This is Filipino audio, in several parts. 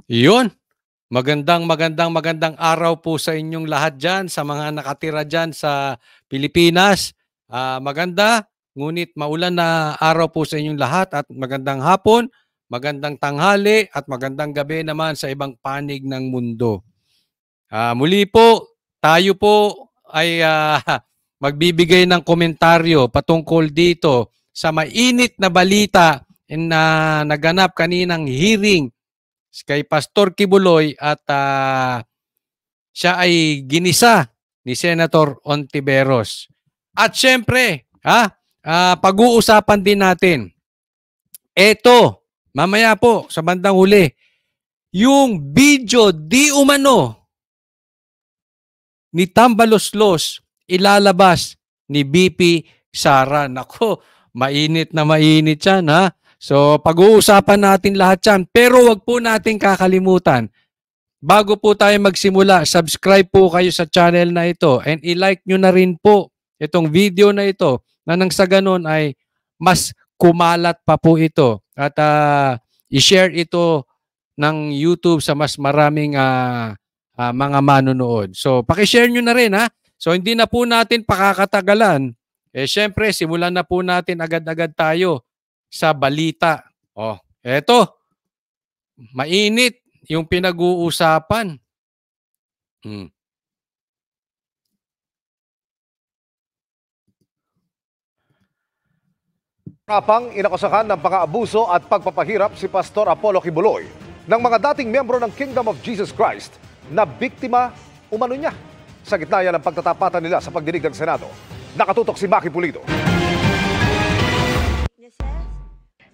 Iyon. Magandang araw po sa inyong lahat dyan, sa mga nakatira dyan sa Pilipinas. Maganda, ngunit maulan na araw po sa inyong lahat at magandang hapon, magandang tanghali at magandang gabi naman sa ibang panig ng mundo. Muli po, tayo po ay magbibigay ng komentaryo patungkol dito sa mainit na balita na naganap kaninang hearing kay Pastor Kibuloy at siya ay ginisa ni Senator Ontiveros. At syempre, pag-uusapan din natin, eto, mamaya po sa bandang huli, yung video di umano ni Tambaloslos ilalabas ni BP Sara. Nako, mainit na mainit yan ha. So, pag-uusapan natin lahat yan. Pero wag po natin kakalimutan, bago po tayo magsimula, subscribe po kayo sa channel na ito and i-like nyo na rin po itong video na ito na nang sa ganun ay mas kumalat pa po ito at i-share ito ng YouTube sa mas maraming mga manonood. So, pakishare nyo na rin ha. So, hindi na po natin pakakatagalan. Syempre, simulan na po natin agad-agad tayo sa balita. Eto, mainit yung pinag-uusapan. Rapang inakusahan ng pang-aabuso at pagpapahirap si Pastor Apollo Kibuloy ng mga dating miyembro ng Kingdom of Jesus Christ na biktima umano niya. Sa gitna yan ang pagtatapatan nila sa pagdinig ng Senado. Nakatutok si Maki Pulido.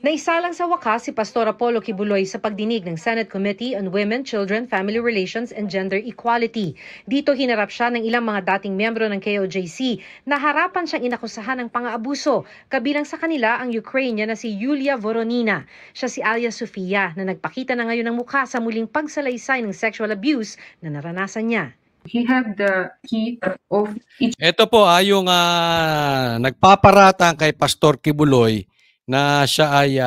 Naisalang sa wakas si Pastor Apollo Kibuloy sa pagdinig ng Senate Committee on Women, Children, Family Relations and Gender Equality. Dito hinarap siya ng ilang mga dating miyembro ng KOJC na harapan siyang inakusahan ng pang-aabuso. Kabilang sa kanila ang Ukrainian na si Yulia Voronina. Siya si Alia Sofia na nagpakita na ngayon ng mukha sa muling pagsalaysay ng sexual abuse na naranasan niya. He had the key of each. Ito po yung nagpaparatang kay Pastor Kibuloy na siya ay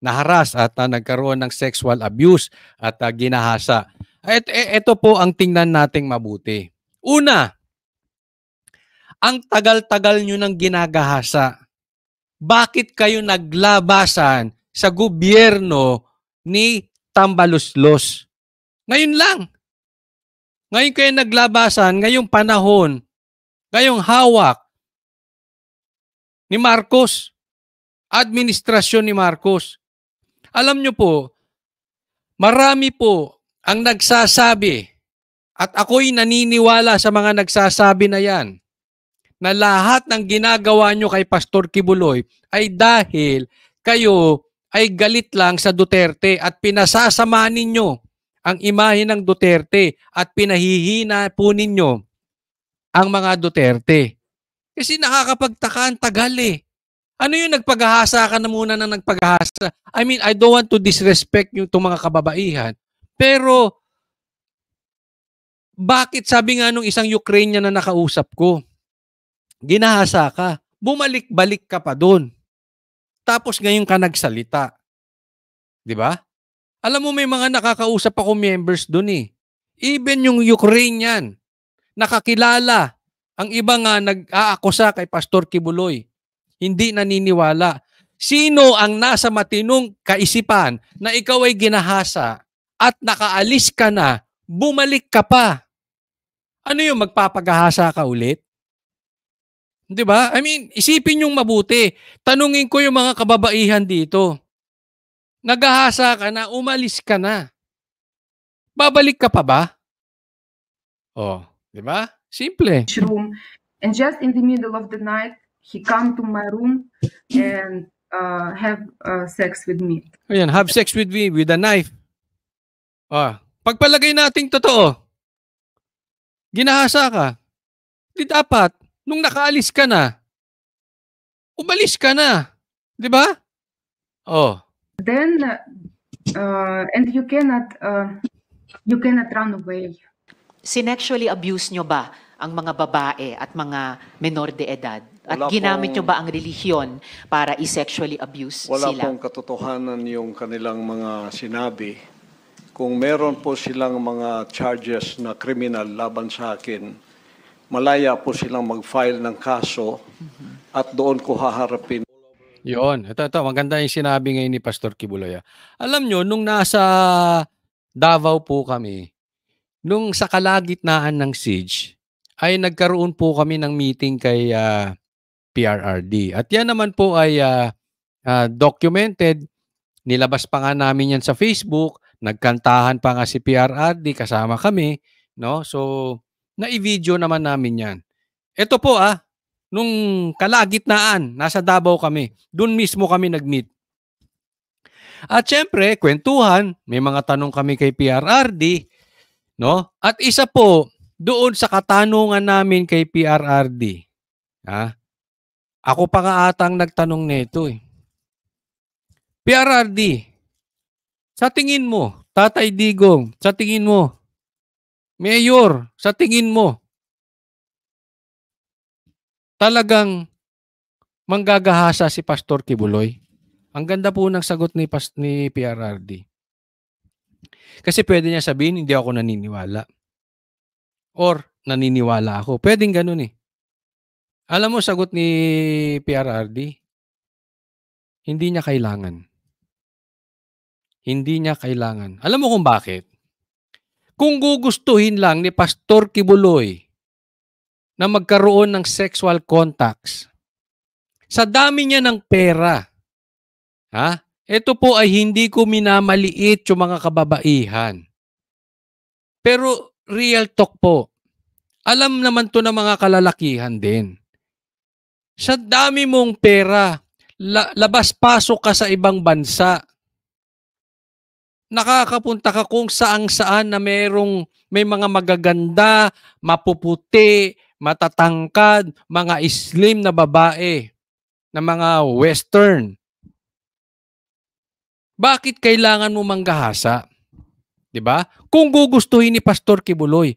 naharas at nagkaroon ng sexual abuse at ginahasa. Ito po ang tingnan nating mabuti. Una, ang tagal-tagal nyo ng ginagahasa. Bakit kayo naglabasan sa gobyerno ni Tambaloslos? Ngayon lang. Ngayon kayo naglabasan, ngayong panahon, ngayong hawak ni Marcos. Administrasyon ni Marcos. Alam nyo po, marami po ang nagsasabi at ako'y naniniwala sa mga nagsasabi na yan na lahat ng ginagawa nyo kay Pastor Kibuloy ay dahil kayo ay galit lang sa Duterte at pinasasama ninyo ang imahe ng Duterte at pinahihina po ninyo ang mga Duterte. Kasi nakakapagtaka ang tagal eh. Ano yung nagpaghahasa ka na muna na nagpaghahasa? I mean, I don't want to disrespect yung itong mga kababaihan. Pero, bakit sabi nga nung isang Ukrainian na nakausap ko, ginahasa ka, bumalik-balik ka pa doon. Tapos ngayon ka nagsalita. Di ba? Alam mo may mga nakakausap ako members doon eh. Even yung Ukrainian, nakakilala. Ang iba nga nag-aakusa kay Pastor Kibuloy. Hindi naniniwala. Sino ang nasa matinong kaisipan na ikaw ay ginahasa at nakaalis ka na, bumalik ka pa? Ano yung magpapagahasa ka ulit? Di ba? I mean, isipin yung mabuti. Tanungin ko yung mga kababaihan dito. Nagahasa ka na, umalis ka na. Babalik ka pa ba? Di ba? Simple. Room, and just in the middle of the night, he come to my room and have sex with me. Ayan, have sex with me with a knife. Pagpalagay nating totoo, ginahasa ka. Di dapat, nung nakaalis ka na, umalis ka na. Di ba? Then, and you cannot run away. Sinexually abuse nyo ba ang mga babae at mga menor de edad? At Wala ginamit nyo pong- ba ang relihiyon para i-sexually abuse Wala sila? pong katotohanan yung kanilang mga sinabi. kung meron po silang mga charges na criminal laban sa akin, malaya po silang mag-file ng kaso at doon ko haharapin. Yun. Ito, maganda yung sinabi ngayon ni Pastor Kibuloy. Alam nyo, nung nasa Davao po kami, nung sa kalagitnaan ng siege, ay nagkaroon po kami ng meeting kay PRRD. At yan naman po ay documented. Nilabas pa nga namin yan sa Facebook. Nagkantahan pa nga si PRRD, kasama kami. No? So, na-video naman namin yan. Ito po nung kalagitnaan, nasa Davao kami. Doon mismo kami nag-meet. At syempre, kwentuhan, may mga tanong kami kay PRRD, no? At isa po, doon sa katanungan namin kay PRRD, ako pa nga atang nagtanong nito PRRD, sa tingin mo, Tatay Digong, sa tingin mo, Mayor, sa tingin mo, talagang manggagahasa si Pastor Kibuloy? Ang ganda po ng sagot ni PRRD. Kasi pwede niya sabihin, hindi ako naniniwala. Or, naniniwala ako. Pwedeng ganun Alam mo, sagot ni PRRD, hindi niya kailangan. Hindi niya kailangan. Alam mo kung bakit? Kung gugustuhin lang ni Pastor Kibuloy na magkaroon ng sexual contacts, sa dami niya ng pera, ito po ay hindi ko minamaliit yung mga kababaihan. Pero real talk po, alam naman to ng mga kalalakihan din. Sa dami mong pera, labas-pasok ka sa ibang bansa, nakakapunta ka kung saang-saan na may mga magaganda, mapuputi, matatangkad, mga slim na babae, na mga western. Bakit kailangan mo manggahasa? 'Di ba? Kung gugustuhin ni Pastor Kibuloy,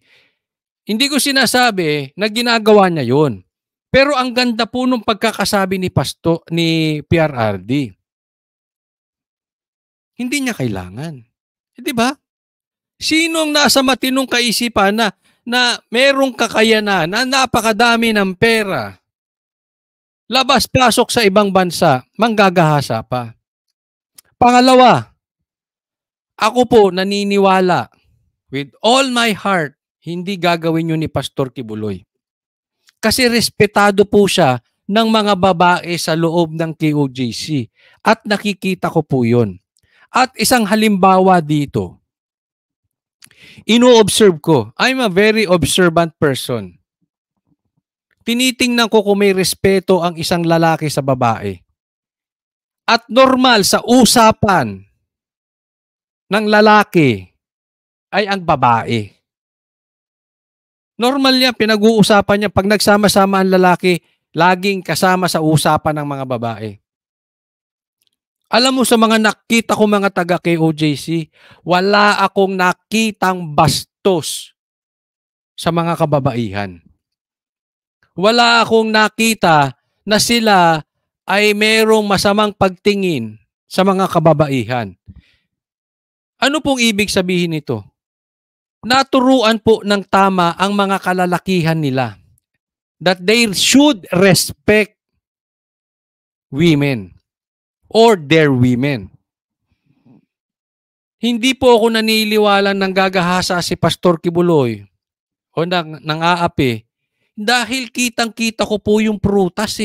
hindi ko sinasabi na ginagawa niya 'yon. Pero ang ganda po nung pagkakasabi ni PRRD. Hindi niya kailangan. 'Di ba? Sino ang nasa matinong kaisipan na merong kakayanan, na napakadami ng pera, labas-pasok sa ibang bansa, manggagahasa pa? Pangalawa, ako po naniniwala with all my heart, hindi gagawin yun ni Pastor Kibuloy. Kasi respetado po siya ng mga babae sa loob ng KOJC. At nakikita ko po yun. At isang halimbawa dito, ino-observe ko, I'm a very observant person. Tinitingnan ko kung may respeto ang isang lalaki sa babae. At normal sa usapan ng lalaki ay ang babae. Normal niya, pinag-uusapan niya, pag nagsama-sama ang lalaki, laging kasama sa usapan ng mga babae. Alam mo, sa mga nakita ko mga taga KOJC, wala akong nakitang bastos sa mga kababaihan. Wala akong nakita na sila ay merong masamang pagtingin sa mga kababaihan. Ano pong ibig sabihin nito? Naturuan po ng tama ang mga kalalakihan nila that they should respect women or their women. Hindi po ako naniniwala ng gagahasa si Pastor Kibuloy o ng aapi dahil kitang-kita ko po yung prutas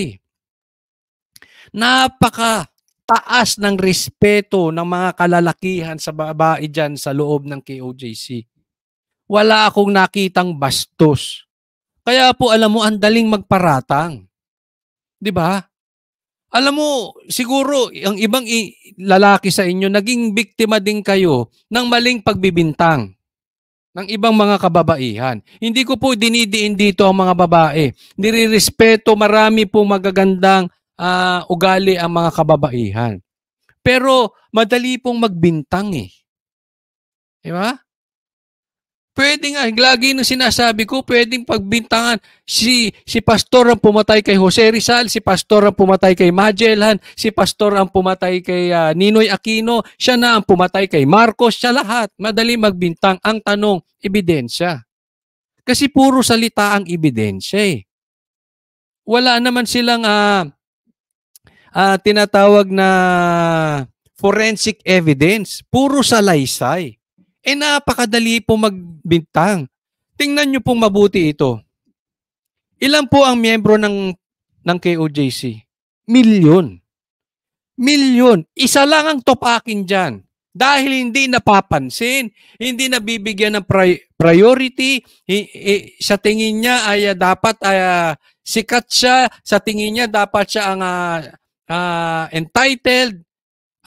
Napaka-taas ng respeto ng mga kalalakihan sa babae dyan sa loob ng KOJC. Wala akong nakitang bastos. Kaya po alam mo, ang daling magparatang. 'Di ba? Alam mo, siguro ang ibang lalaki sa inyo, naging biktima din kayo ng maling pagbibintang ng ibang mga kababaihan. Hindi ko po dinidiin dito ang mga babae. Nirirespeto, marami pong magagandang ugali ang mga kababaihan. Pero madali pong magbintang Di ba? Pwede nga, lagi nang sinasabi ko, pwedeng pagbintangan si pastor ang pumatay kay Jose Rizal, si pastor ang pumatay kay Magellan, si pastor ang pumatay kay Ninoy Aquino, siya na ang pumatay kay Marcos, siya lahat. Madali magbintang. Ang tanong, ebidensya. Kasi puro salita ang ebidensya eh. Wala naman silang tinatawag na forensic evidence. Puro salaysay. Napakadali po magbintang. Tingnan nyo pong mabuti ito. Ilan po ang miyembro ng KOJC? Milyon. Milyon. Isa lang ang topakin dyan. Dahil hindi napapansin, hindi nabibigyan ng priority, sa tingin niya ay dapat sikat siya, sa tingin niya dapat siya ang entitled.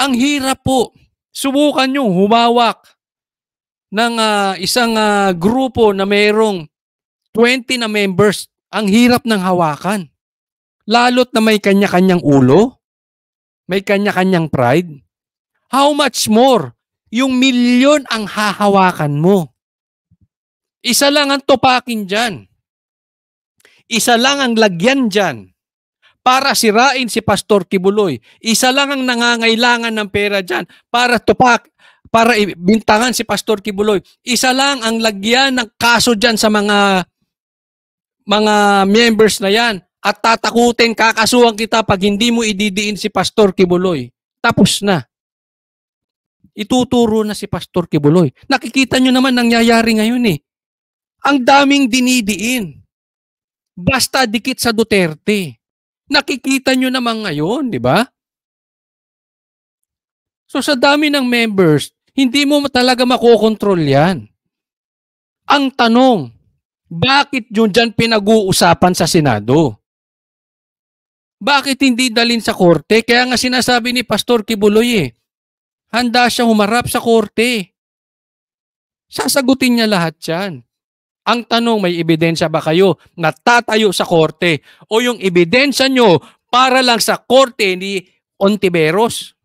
Ang hirap po. Subukan nyo humawak ng isang grupo na mayroong 20 na members. Ang hirap ng hawakan. Lalo't na may kanya-kanyang ulo, may kanya-kanyang pride. How much more? Yung milyon ang hahawakan mo. Isa lang ang topakin dyan. Isa lang ang lagyan dyan para sirain si Pastor Kibuloy. Isa lang ang nangangailangan ng pera dyan para bintangan si Pastor Kibuloy. Isa lang ang lagyan ng kaso dyan sa mga members na yan. At tatakutin, kakasuhan kita pag hindi mo ididiin si Pastor Kibuloy. Tapos na. Ituturo na si Pastor Kibuloy. Nakikita nyo naman nangyayari ngayon eh. Ang daming dinidiin. Basta dikit sa Duterte. Nakikita nyo naman ngayon, di ba? So sa dami ng members, hindi mo talaga makokontrol yan. Ang tanong, bakit yun dyan pinag-uusapan sa Senado? Bakit hindi dalhin sa korte? Kaya nga sinasabi ni Pastor Kibuloy handa siya humarap sa korte. Sasagutin niya lahat yan. Ang tanong, may ebidensya ba kayo na tatayo sa korte? O yung ebidensya nyo para lang sa korte ni Ontiveros?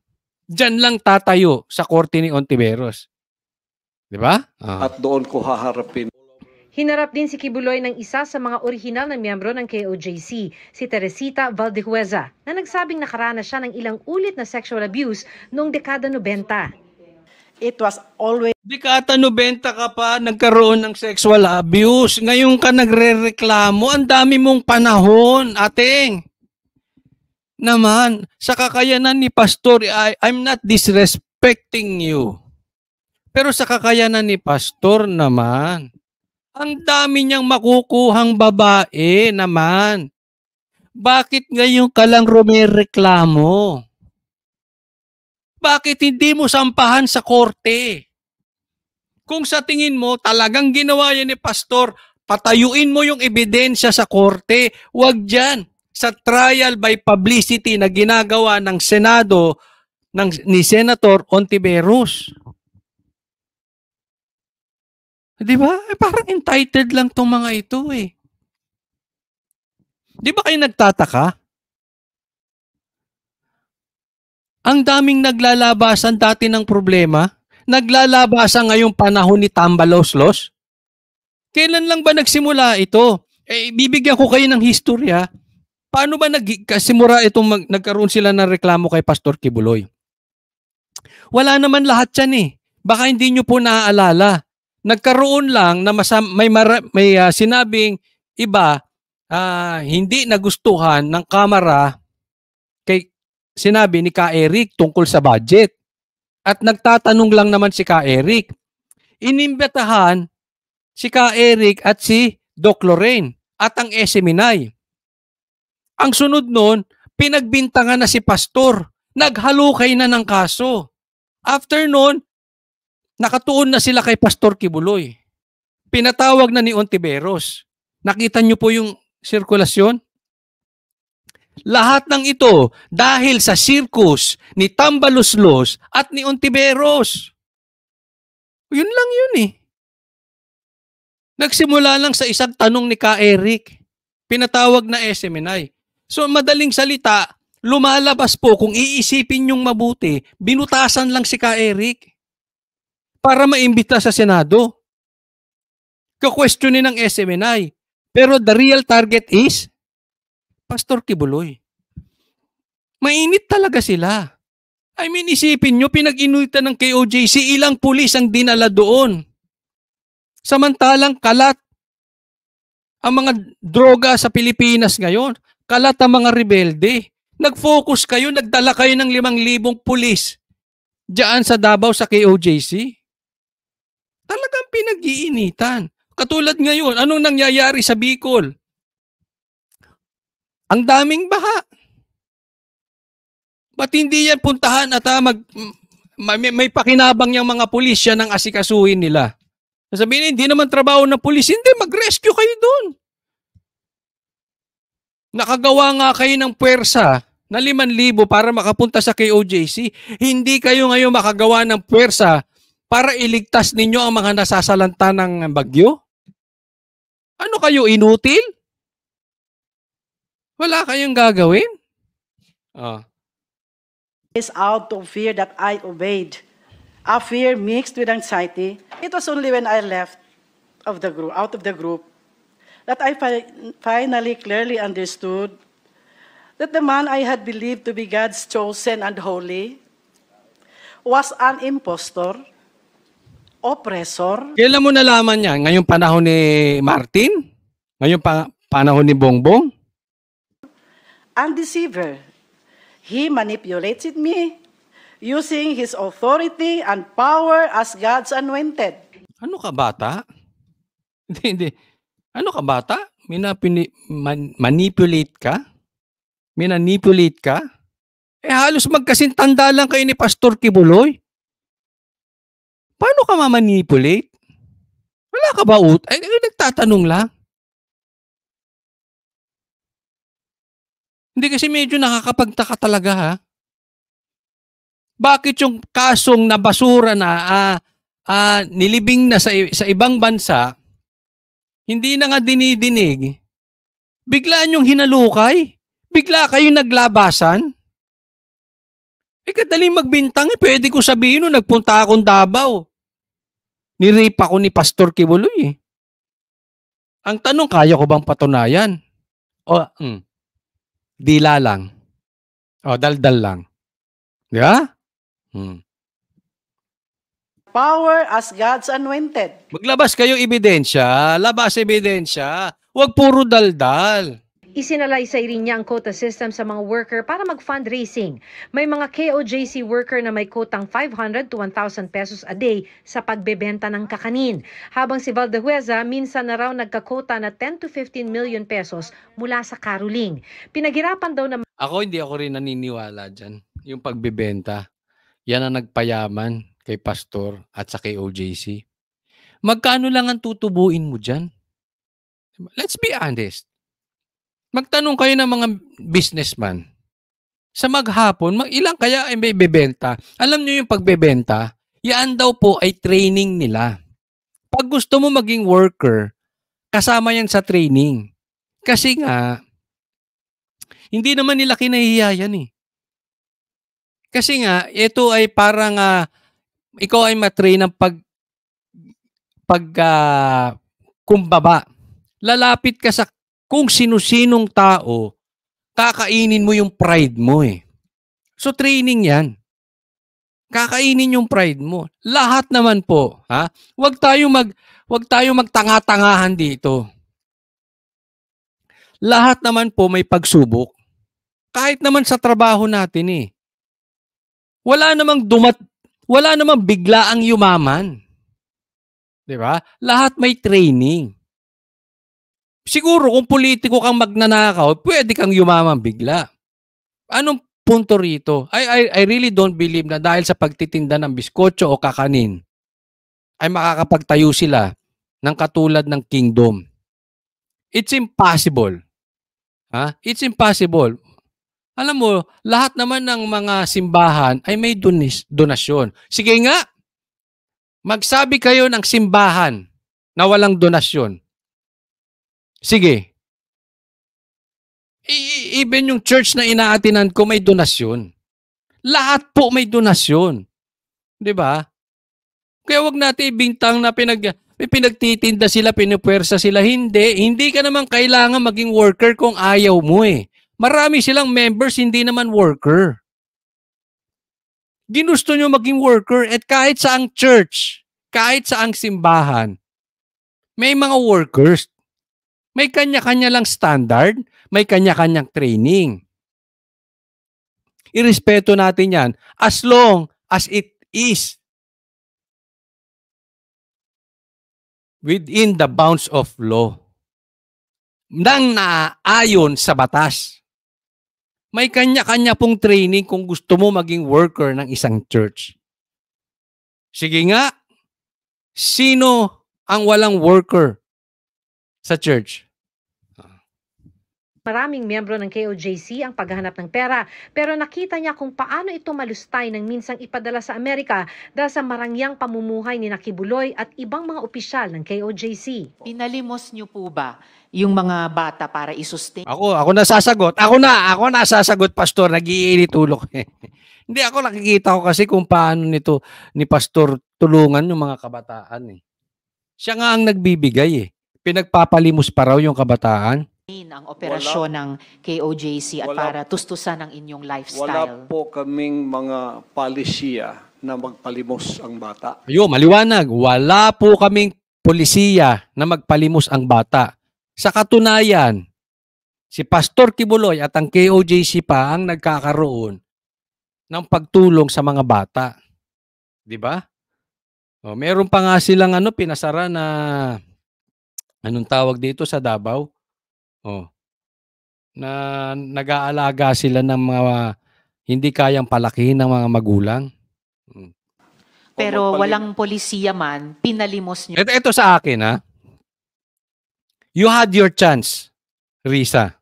Diyan lang tatayo sa korte ni Ontiveros. Di ba? At doon ko haharapin. Hinarap din si Kibuloy ng isa sa mga orihinal na miyembro ng KOJC, si Teresita Valdehueza, na nagsabing nakaranas siya ng ilang ulit na sexual abuse noong dekada 90. It was always Dekada 90 ka pa, nagkaroon ng sexual abuse. Ngayon ka nagre-reklamo. Ang dami mong panahon, ating. Naman, sa kakayanan ni Pastor, I'm not disrespecting you. Pero sa kakayanan ni Pastor naman, ang dami niyang makukuhang babae naman. Bakit ngayon ka lang rumireklamo? Bakit hindi mo sampahan sa korte? Kung sa tingin mo talagang ginawa yan ni Pastor, patayuin mo yung ebidensya sa korte. Huwag dyan. Sa trial by publicity na ginagawa ng Senado ni Senator Ontiveros. Di ba? Parang entitled lang tong mga ito eh. Di ba kayo nagtataka? Ang daming naglalabasan dati ng problema. Naglalabasan ngayong panahon ni Tambaloslos. Kailan lang ba nagsimula ito? Bibigyan ko kayo ng historya. Paano ba nagsimula itong nagkaroon sila ng reklamo kay Pastor Kibuloy? Wala naman lahat yan eh. Baka hindi nyo po naaalala. Nagkaroon lang na may sinabing iba hindi nagustuhan ng Kamara kay sinabi ni Ka Eric tungkol sa budget. At nagtatanong lang naman si Ka Eric. Inimbitahan si Ka Eric at si Doc Lorraine at ang SMNI. Ang sunod nun, pinagbintangan na si Pastor. Naghalukay na ng kaso. After nun, nakatuon na sila kay Pastor Kibuloy. Pinatawag na ni Ontiveros. Nakita niyo po yung sirkulasyon? Lahat ng ito dahil sa circus ni Tambaloslos at ni Ontiveros. Yun lang yun eh. Nagsimula lang sa isang tanong ni Ka Eric. Pinatawag na SMNI. So madaling salita, lumalabas po kung iisipin yung mabuti, binutasan lang si Ka Eric para maimbita sa Senado. Ka-questionin ng SMNI. Pero the real target is Pastor Kibuloy. Mainit talaga sila. I mean, isipin nyo, pinag-inuitan ng KOJC, ilang pulis ang dinala doon. Samantalang kalat ang mga droga sa Pilipinas ngayon. Kalat ang mga rebelde. Nag-focus kayo, nagdala kayo ng 5,000 pulis diyan sa Davao sa KOJC. Talagang pinag-iinitan. Katulad ngayon, anong nangyayari sa Bicol? Ang daming baha. Ba't hindi yan puntahan at may pakinabang yung mga pulis yan ang asikasuhin nila? Sabihin, hindi naman trabaho ng pulis. Hindi, mag-rescue kayo doon. Nakagawa nga kayo ng puwersa na 5,000 para makapunta sa KOJC. Hindi kayo ngayon makagawa ng puwersa para iligtas ninyo ang mga nasasalanta ng bagyo? Ano kayo, inutil? Wala kayong gagawin? is out of fear that I obeyed. A fear mixed with anxiety. It was only when I left out of the group, that I finally clearly understood that the man I had believed to be God's chosen and holy was an impostor, oppressor. Kailan mo nalaman yan? Ngayong panahon ni Martin? Ngayong panahon ni Bongbong? And deceiver. He manipulated me using his authority and power as God's anointed. Ano ka bata? Hindi. Ano ka bata? Manipulate ka? Minanipulate ka? Halos magkasintanda lang kayo ni Pastor Kibuloy. Paano ka mamanipulate? Wala ka ba nagtatanong lang. Hindi kasi medyo nakakapagtaka talaga ha. Bakit yung kasong nabasura na nilibing na sa ibang bansa, hindi na nga dinidinig, biglaan yung hinalukay? Bigla kayo naglabasan? Kadaling magbintang pwede ko sabihin nung nagpunta akong Davao. Nirape ako ni Pastor Kibuloy Ang tanong, kaya ko bang patunayan? Dila lang. Daldal lang. Di ba? Power as God's anointed. Maglabas kayo ebidensya. Labas ebidensya. Huwag puro daldal. Isinalaysay rin niya ang quota system sa mga worker para mag-fundraising. May mga KOJC worker na may quotang 500 to 1,000 pesos a day sa pagbebenta ng kakanin. Habang si Valdehueza, minsan na raw nagkakota na 10 to 15 million pesos mula sa caroling. Pinaghirapan daw na... Hindi ako rin naniniwala dyan. Yung pagbebenta. Yan ang nagpayaman kay Pastor at sa KOJC. Magkano lang ang tutubuin mo dyan? Let's be honest. Magtanong kayo ng mga businessman. Sa maghapon, ilang kaya ay may bebenta? Alam nyo yung pagbebenta, yan daw po ay training nila. Pag gusto mo maging worker, kasama yan sa training. Kasi nga, hindi naman nila kinahiya yan Kasi nga, ito ay parang ikaw ay matrain ng kumbaba. Lalapit ka sa kung sino-sinong tao, kakainin mo yung pride mo So training yan. Kakainin yung pride mo. Lahat naman po, Huwag tayo magtanga-tangahan dito. Lahat naman po may pagsubok. Kahit naman sa trabaho natin Wala namang bigla ang yumaman. 'Di ba? Lahat may training. Siguro kung politiko kang magnanakaw, pwede kang yumaman bigla. Anong punto rito? I really don't believe na dahil sa pagtitinda ng biskotso o kakanin, ay makakapagtayo sila ng katulad ng kingdom. It's impossible. It's impossible. Alam mo, lahat naman ng mga simbahan ay may donasyon. Sige nga, magsabi kayo ng simbahan na walang donasyon. Sige. Even yung church na inaatinan ko may donasyon. Lahat po may donasyon. 'Di ba? Kaya wag natin ibintang na May pinagtitinda sila, pinupuwersa sila. Hindi ka naman kailangan maging worker kung ayaw mo eh. Marami silang members, hindi naman worker. Ginusto nyo maging worker at kahit saang church, kahit saang simbahan, may mga workers. May kanya-kanya lang standard, may kanya-kanyang training. Irespeto natin yan as long as it is within the bounds of law. Nang naayon sa batas. May kanya-kanya pong training kung gusto mo maging worker ng isang church. Sige nga, sino ang walang worker sa church? Maraming miyembro ng KOJC ang paghahanap ng pera pero nakita niya kung paano ito malustay ng minsang ipadala sa Amerika dahil sa marangyang pamumuhay ni Kibuloy at ibang mga opisyal ng KOJC. Pinalimos niyo po ba yung mga bata para isustain? Ako nasasagot. Ako nasasagot, Pastor. Nag-iinit ulo ko. Hindi, ako nakikita ko kasi kung paano nito ni Pastor tulungan yung mga kabataan. Siya nga ang nagbibigay. Pinagpapalimos pa raw yung kabataan. Ang operasyon ng KOJC at para tustusan ang inyong Wala lifestyle? po kaming mga palisiya na magpalimos ang bata. Maliwanag. Wala po kaming polisiya na magpalimos ang bata. Sa katunayan, si Pastor Kibuloy at ang KOJC pa ang nagkakaroon ng pagtulong sa mga bata. Di ba? Meron pa nga silang pinasara na anong tawag dito sa Davao? Na nag-aalaga sila ng mga hindi kayang palakihin ng mga magulang. Pero walang polisiya man, pinalimos niyo. Ito sa akin, ha? You had your chance, Risa.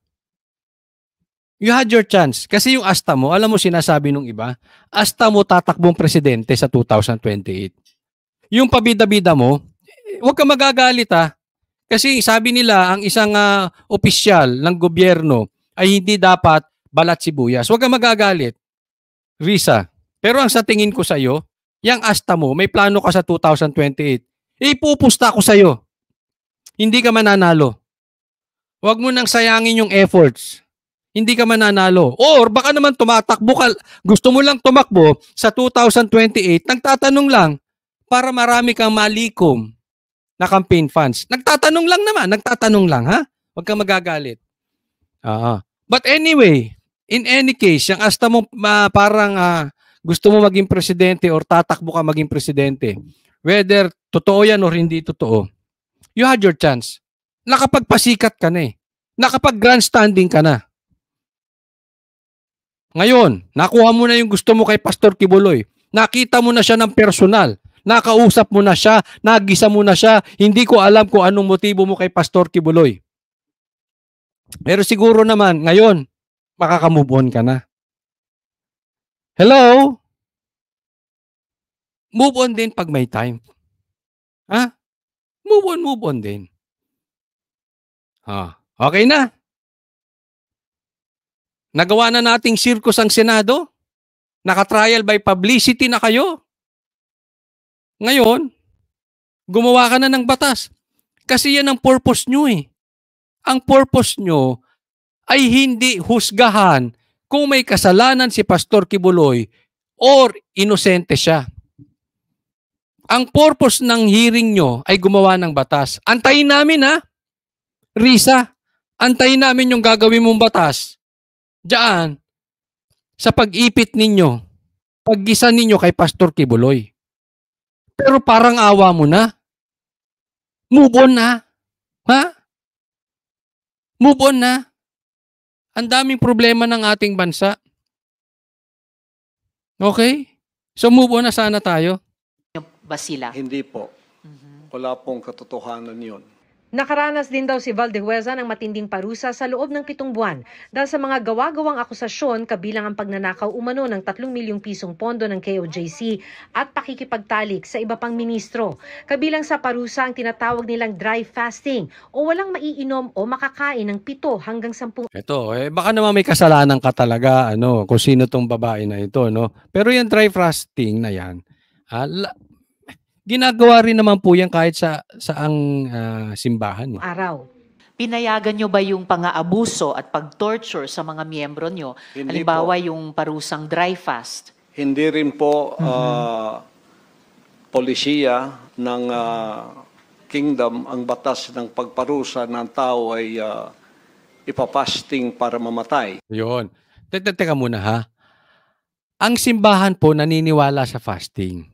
You had your chance. Kasi yung asta mo, alam mo sinasabi nung iba, asta mo tatakbong presidente sa 2028. Yung pabida-bida mo, huwag ka magagalit, ha? Kasi sabi nila, ang isang opisyal ng gobyerno ay hindi dapat balat sibuyas. Huwag kang magagalit, Risa. Pero ang sa tingin ko sa'yo, yung asta mo, may plano ka sa 2028. Ipupusta ko sa'yo. Hindi ka mananalo. Huwag mo nang sayangin yung efforts. Hindi ka mananalo. Or baka naman tumatakbo ka, gusto mo lang tumakbo sa 2028, nagtatanong lang para marami kang malikom na campaign funds. Nagtatanong lang, ha? Huwag kang magagalit. But anyway, in any case, yung asta mo parang gusto mo maging presidente or tatakbo ka maging presidente, whether totoo yan or hindi totoo, you had your chance. Nakapagpasikat ka na eh. Nakapag-grandstanding ka na. Ngayon, nakuha mo na yung gusto mo kay Pastor Kibuloy. Nakita mo na siya ng personal. Nakausap mo na siya, nagisa mo na siya, hindi ko alam kung anong motibo mo kay Pastor Kibuloy. Pero siguro naman, ngayon, makaka-move on ka na. Hello? Move on din pag may time. Ha? Move on din. Okay na. Nagawa na nating circus ang Senado. Naka-trial by publicity na kayo. Ngayon, gumawa ka na ng batas. Kasi yan ang purpose nyo eh. Ang purpose nyo ay hindi husgahan kung may kasalanan si Pastor Kibuloy or inosente siya. Ang purpose ng hearing nyo ay gumawa ng batas. Antayin namin ha, Risa. Antayin namin yung gagawin mong batas. Diyan, sa pag-ipit ninyo, pag-gisa ninyo kay Pastor Kibuloy. Pero parang awa mo na. Move on na. Ha? Move on na. Ang daming problema ng ating bansa. Okay? So move on na sana tayo. Ba sila? Hindi po. Wala pong katotohanan yun. Nakaranas din daw si Valdehueza ng matinding parusa sa loob ng 7 buwan dahil sa mga gawa-gawang akusasyon kabilang ang pagnanakaw umano ng 3 milyong pisong pondo ng KOJC at pakikipagtalik sa iba pang ministro. Kabilang sa parusa ang tinatawag nilang dry fasting o walang maiinom o makakain ng 7 hanggang 10. Ito, baka naman may kasalanan ka talaga, kung sino tong babae na ito, no? Pero yung dry fasting na yan, ginagawa rin naman po yan kahit sa saang simbahan. Araw. Pinayagan nyo ba yung pang-aabuso at pag-torture sa mga miyembro nyo? Hindi Halimbawa, yung parusang dry fast. Hindi rin po polisiya ng kingdom ang batas ng pagparusa ng tao ay ipapasting para mamatay. Yun. Teka muna ha. Ang simbahan po naniniwala sa fasting.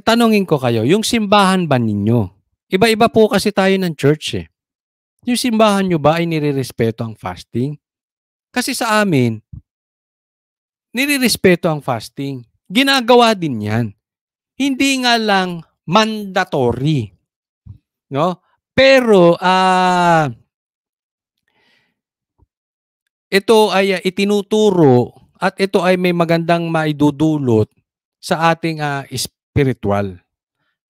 Tanungin ko kayo, yung simbahan ba ninyo? Iba-iba po kasi tayo ng church eh. Yung simbahan nyo ba ay nirirespeto ang fasting? Kasi sa amin, nirirespeto ang fasting. Ginagawa din yan. Hindi nga lang mandatory. No? Pero, ito ay itinuturo at ito ay may magandang maidudulot sa ating spiritual.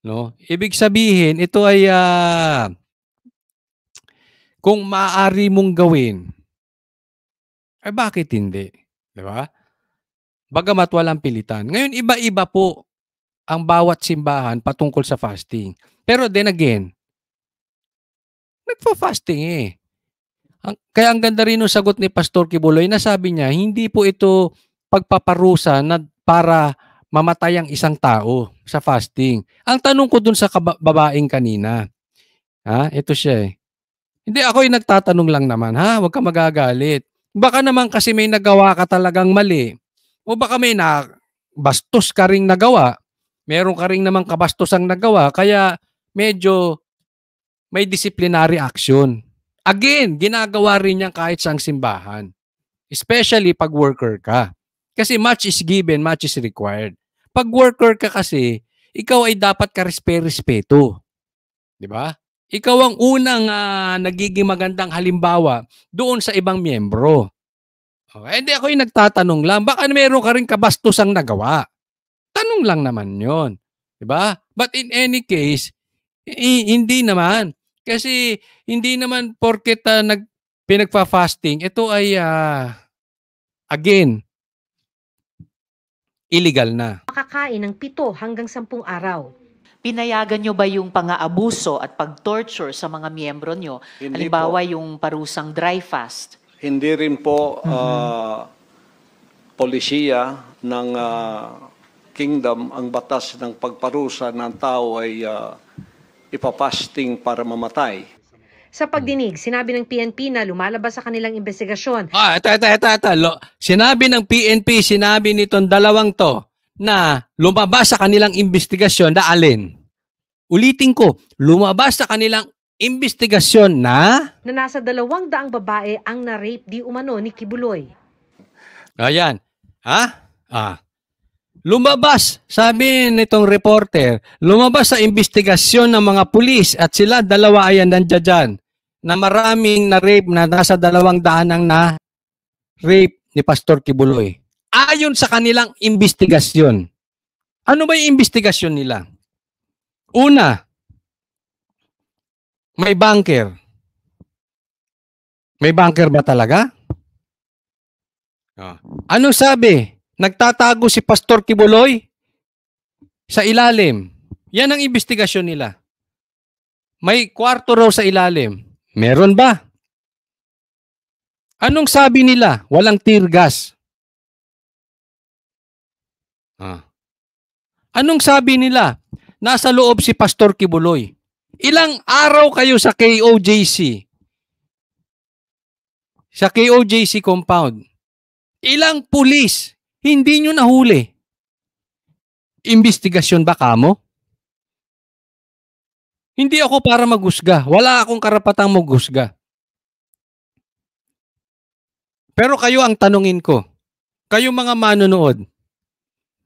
No? Ibig sabihin, ito ay kung maaari mong gawin, ay bakit hindi? Di ba? Bagamat walang pilitan. Ngayon, iba-iba po ang bawat simbahan patungkol sa fasting. Pero then again, nagpa-fasting eh. Kaya ang ganda rin ng sagot ni Pastor Kibuloy na sabi niya, hindi po ito pagpaparusa na para mamatay ang isang tao sa fasting. Ang tanong ko dun sa babaeng kanina, ito siya eh. Hindi, ako'y nagtatanong lang naman, huwag ka magagalit. Baka naman kasi may nagawa ka talagang mali. O baka may bastos ka ring nagawa. Meron ka ring naman kabastosang nagawa, kaya medyo may disciplinary action. Again, ginagawa rin yan kahit sa simbahan. Especially pag worker ka. Kasi much is given, much is required. Pag worker ka kasi, ikaw ay dapat ka-respeto. Di ba? Ikaw ang unang nagiging magandang halimbawa doon sa ibang miyembro. Okay? Hindi ako'y nagtatanong lang, baka meron ka rin kabastosang nagawa. Tanong lang naman yon, di ba? But in any case, hindi naman. Kasi hindi naman porket pinagpa-fasting, ito ay again, illegal na. Makakain ng 7 hanggang 10 araw. Pinayagan nyo ba yung pang-aabuso at pag-torture sa mga miyembro nyo? Hindi Halimbawa, yung parusang dry fast. Hindi rin po polisiya ng kingdom ang batas ng pagparusa ng tao ay ipapasting para mamatay. Sa pagdinig, sinabi ng PNP na lumalabas sa kanilang investigasyon. Ito. Sinabi ng PNP, sinabi nitong dalawang to na lumabas sa kanilang investigasyon na alin? Ulitin ko, lumabas sa kanilang investigasyon na nasa 200 babae ang na-rape di umano ni Kibuloy. Ayan. Lumabas, sabi nitong reporter, lumabas sa investigasyon ng mga pulis at sila dalawa ay nandiyan dyan na maraming na-rape na nasa 200 ang na-rape ni Pastor Kibuloy. Ayon sa kanilang investigasyon. Ano ba yung investigasyon nila? Una, may bunker. May bunker ba talaga? Ano sabi? Nagtatago si Pastor Kibuloy sa ilalim. Yan ang investigasyon nila. May kwarto raw sa ilalim. Meron ba? Anong sabi nila? Walang tear gas. Anong sabi nila? Nasa loob si Pastor Kibuloy. Ilang araw kayo sa KOJC? Sa KOJC compound. Ilang pulis? Hindi nyo nahuli. Investigasyon ba kamo? Hindi ako para maghusga. Wala akong karapatang maghusga. Pero kayo ang tanungin ko. Kayo mga manonood.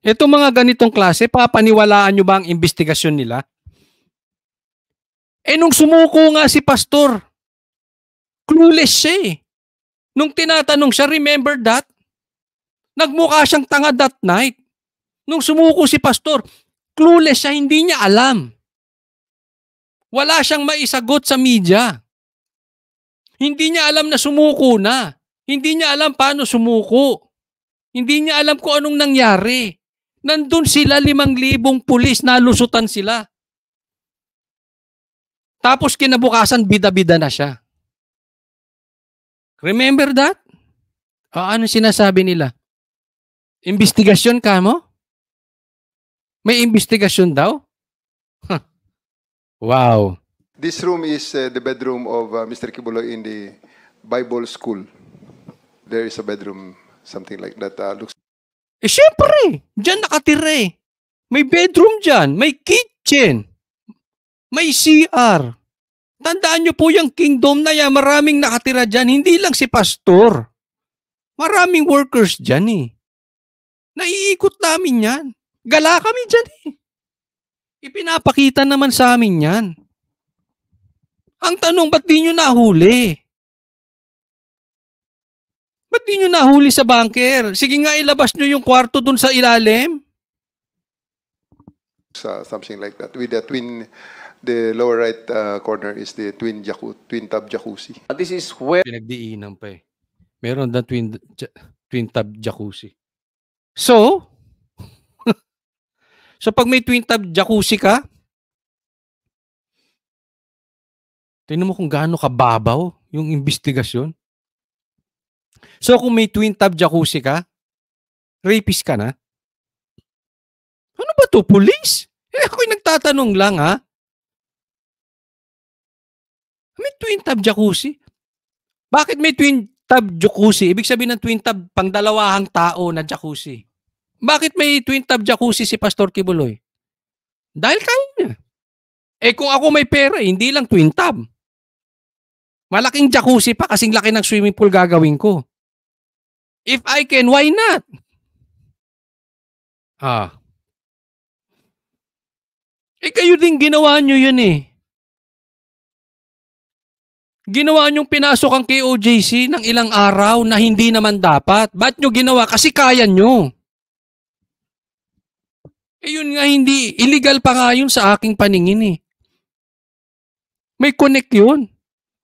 Itong mga ganitong klase, papaniwalaan nyo ba ang investigasyon nila? Nung sumuko nga si Pastor, clueless siya eh. Nung tinatanong siya, remember that? Nagmukha siyang tanga that night. Nung sumuko si Pastor, clueless siya, hindi niya alam. Wala siyang maisagot sa media. Hindi niya alam na sumuko na. Hindi niya alam paano sumuko. Hindi niya alam kung anong nangyari. Nandun sila 5,000 pulis, nalusutan sila. Tapos kinabukasan, bida-bida na siya. Remember that? Ano sinasabi nila? Investigasyon ka mo? May investigasyon daw? Huh. Wow. This room is the bedroom of Mr. Kibuloy in the Bible school. There is a bedroom, something like that. Looks. Syempre, dyan nakatira eh. May bedroom dyan, may kitchen, may CR. Tandaan nyo po yung kingdom na yan, maraming nakatira dyan, hindi lang si pastor. Maraming workers dyan eh. Naiikot namin yan. Gala kami dyan eh. Ipinapakita naman sa amin yan. Ang tanong, ba't di nyo nahuli? Ba't di nyo nahuli sa bunker? Sige nga, ilabas nyo yung kwarto dun sa ilalim. Something like that. With the twin, the lower right corner is the twin tub jacuzzi. This is where Pinagdiinan pa eh. Meron na twin tub jacuzzi. So, pag may twin tub jacuzzi ka, tingnan mo kung gaano kababaw yung investigasyon. So kung may twin tub jacuzzi ka, rapist ka na? Ano ba to, police? Ako'y nagtatanong lang ha. May twin tub jacuzzi? Bakit may twin tub jacuzzi? Ibig sabihin ng twin tub, pang dalawahang tao na jacuzzi. Bakit may twin tub jacuzzi si Pastor Kibuloy? Dahil kaya niya. Kung ako may pera, hindi lang twin tub. Malaking jacuzzi pa, kasing laki ng swimming pool gagawin ko. If I can, why not? Kayo din ginawa nyo yun eh. Ginawa nyong pinasok ang KOJC ng ilang araw na hindi naman dapat. Ba't nyo ginawa? Kasi kaya nyo. Yun nga hindi. Illegal pa nga yun sa aking paningin eh. May connect yun.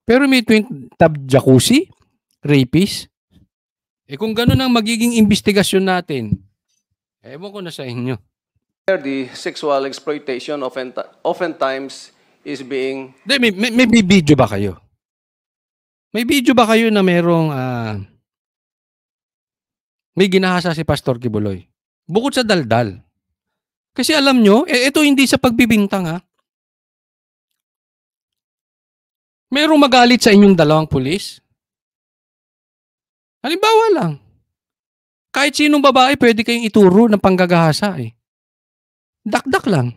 Pero may twin tub jacuzzi? Rapist? Kung gano'n ang magiging investigasyon natin, ewan ko na sa inyo. the sexual exploitation oftentimes is being... May video ba kayo? May video ba kayo na merong may ginahasa si Pastor Kibuloy? Bukod sa daldal. Kasi alam nyo, ito hindi sa pagbibintang ha. Merong magalit sa inyong dalawang pulis? Halimbawa lang. Kahit sinong babae, pwede kayong ituro ng panggagahasa eh. Dakdak lang.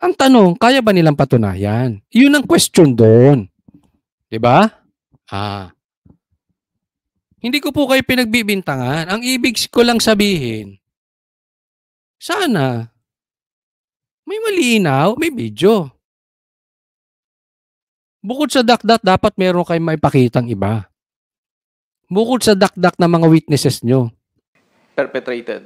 Ang tanong, kaya ba nilang patunayan? Yun ang question doon. Diba? Hindi ko po kayo pinagbibintangan. Ang ibig ko lang sabihin, sana, may malinaw, may video. Bukod sa dakdak, dapat meron kayong maipakitang iba. Bukod sa dakdak na mga witnesses nyo. perpetrated.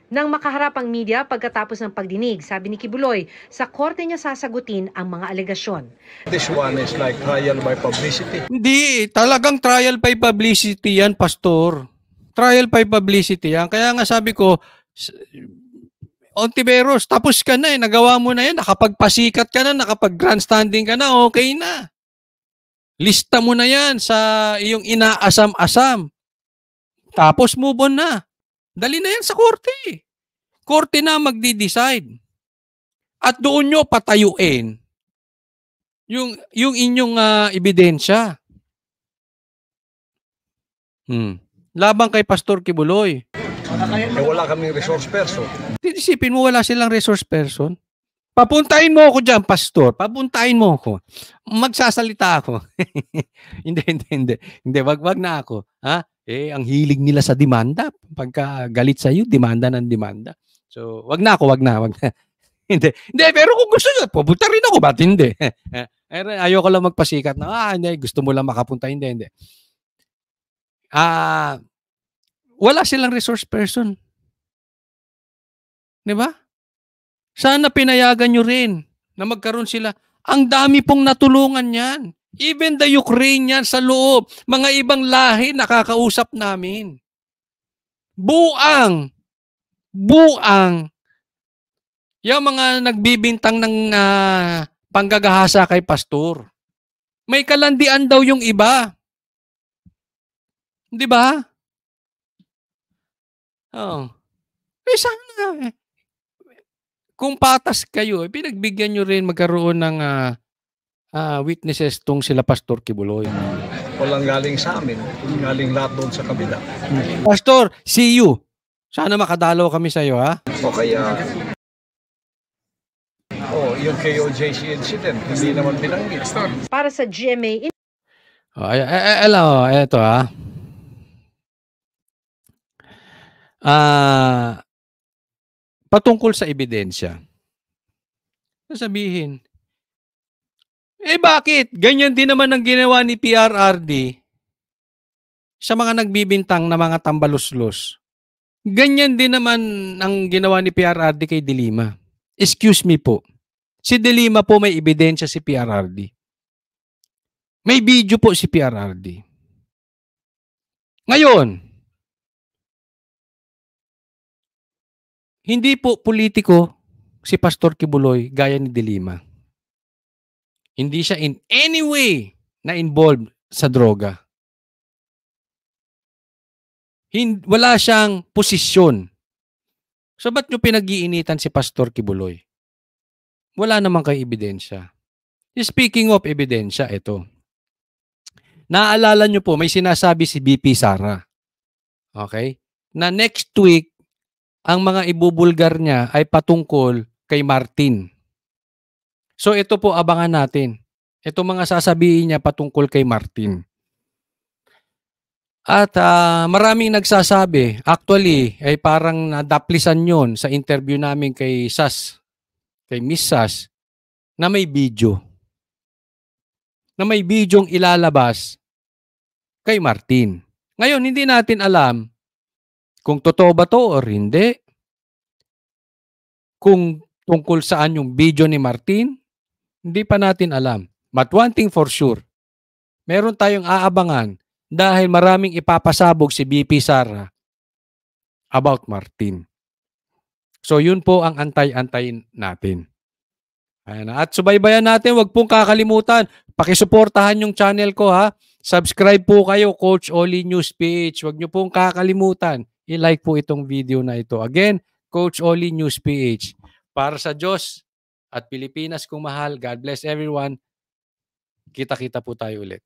Nang makaharap ang media pagkatapos ng pagdinig, sabi ni Kibuloy, sa korte niya sasagutin ang mga alegasyon. This one is like trial by publicity. Hindi, talagang trial by publicity yan, Pastor. Trial by publicity yan. Kaya nga sabi ko, Ontiveros, tapos ka na eh, nagawa mo na yan, nakapagpasikat ka na, nakapag-grandstanding ka na, okay na. Lista mo na yan sa iyong inaasam-asam. Tapos move on na. Dali na yan sa korte. Korte na magdi-decide. At doon nyo patayuin yung inyong ebidensya. Laban kay Pastor Kibuloy. Wala kaming resource person. Isipin mo wala silang resource person. Papuntahin mo ako dyan, Pastor. Papuntahin mo ako. Magsasalita ako. Hindi, wag na ako. Ha? Ang hilig nila sa demanda. Pagka galit sa iyo, demanda ng demanda. So, wag na. Hindi, pero kung gusto nyo, pupunta rin ako. Ba't hindi? Ayoko lang magpasikat na, hindi, gusto mo lang makapunta. Hindi. Wala silang resource person. Diba? Sana pinayagan nyo rin na magkaroon sila. Ang dami pong natulungan yan. Even the Ukrainian sa loob, mga ibang lahi nakakausap namin. Buang buang yung mga nagbibintang ng panggagahasa kay pastor. May kalandian daw yung iba. Di ba? Oh. Sana, kung patas kayo, pinagbigyan nyo rin magkaroon ng witnesses tong sila Pastor Kibuloy. Walang galing sa amin, galing lahat doon sa kabila. Pastor, see you. Sana makadalaw kami sa iyo, ha? O kaya, yung KOJC incident, hindi naman binanggit. Para sa GMA, Alam, eto ha. Patungkol sa ebidensya. Sasabihin, bakit? Ganyan din naman ang ginawa ni PRRD sa mga nagbibintang na mga tambaluslos. Ganyan din naman ang ginawa ni PRRD kay De Lima. Excuse me po. Si De Lima po may ebidensya si PRRD. May video po si PRRD. Ngayon, hindi po politiko si Pastor Kibuloy gaya ni De Lima. Hindi siya in any way na involved sa droga. Wala siyang posisyon. So ba't nyo pinag-iinitan si Pastor Kibuloy? Wala naman kay ebidensya. Speaking of ebidensya, ito. Naaalala nyo po, may sinasabi si BP Sara. Okay? Na next week, ang mga ibubulgar niya ay patungkol kay Martin. So ito po, abangan natin. Ito mga sasabihin niya patungkol kay Martin. At maraming nagsasabi, actually, ay parang nadaplisan yon sa interview namin kay Sas, kay Miss Sas, na may video. Na may bidyong ilalabas kay Martin. Ngayon, hindi natin alam kung totoo ba to or hindi. Kung tungkol saan yung video ni Martin, hindi pa natin alam. But one thing for sure, meron tayong aabangan dahil maraming ipapasabog si BP Sara about Martin. So yun po ang antay-antay natin. Ayan. At subaybayan natin, wag pong kakalimutan, pakisuportahan yung channel ko ha. Subscribe po kayo, Coach Oli News PH. Wag nyo pong kakalimutan, i-like po itong video na ito. Again, Coach Oli News PH. Para sa Diyos at Pilipinas kung mahal, God bless everyone. Kita-kita po tayo ulit.